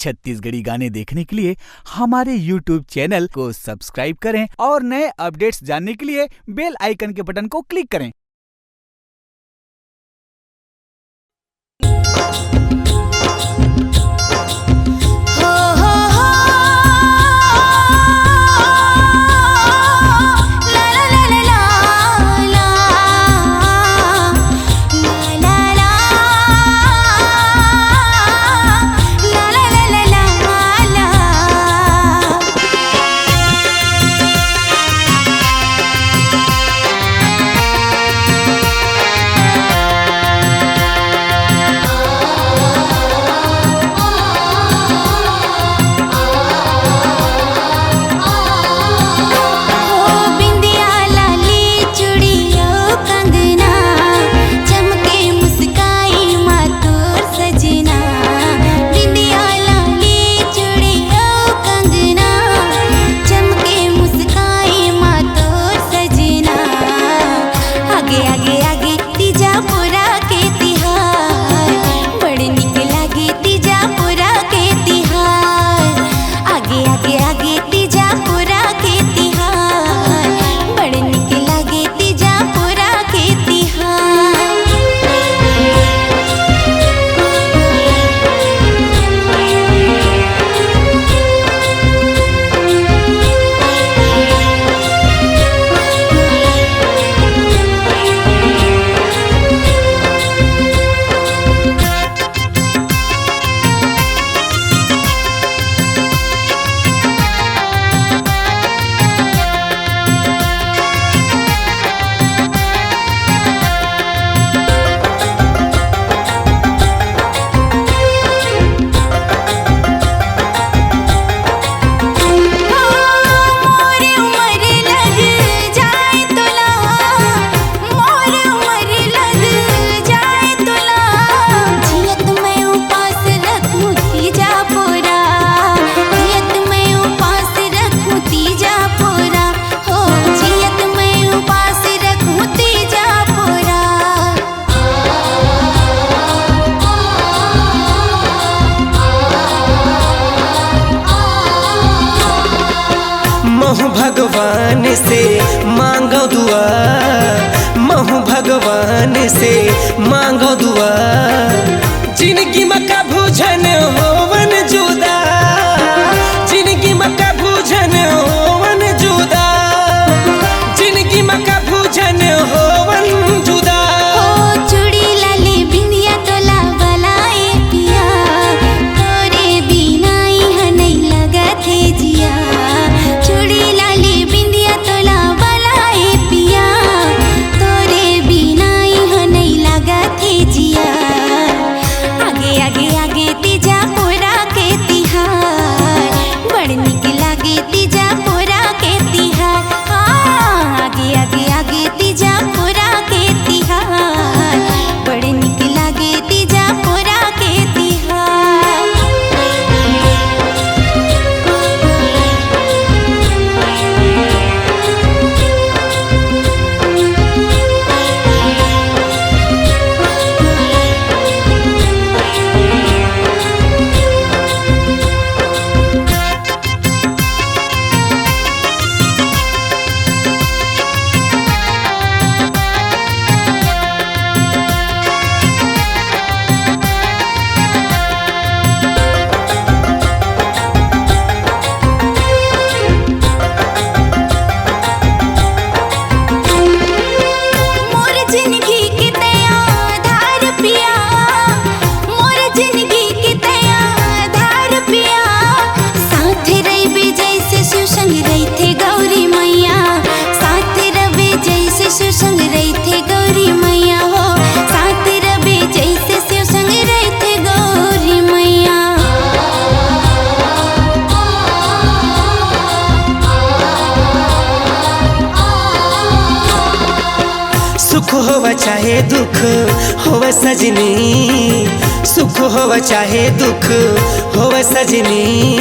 छत्तीसगढ़ी गाने देखने के लिए हमारे YouTube चैनल को सब्सक्राइब करें और नए अपडेट्स जानने के लिए बेल आइकन के बटन को क्लिक करें। भगवान से मांगो दुआ, महू भगवान से मांगो दुआ। जिंदगी में कभू जन होवन जुदा, जिंदगी में कभू जन होवन जुदा, जिंदगी में कभू जन होवन जुदा। चूड़ी लाली बिंदिया तोला वालाए पिया, तोरे बिना ही नहीं लगा थे जिया। चूड़ी लाली बिंदिया तोला वालाए पिया, तोरे बिना ही नहीं लगा थे जिया। आगे आगे आगे तीजा पोरा के तिहार, बड़ निक लागे तीजा पोरा के तिहार। आगे आगे आगे तीजा पोरा के तिहार, बड़ निक लागे तीजा पोरा के तिहार। सुख होवा चाहे दुख होवा सजनी, सुख होवा चाहे दुख होवा सजनी।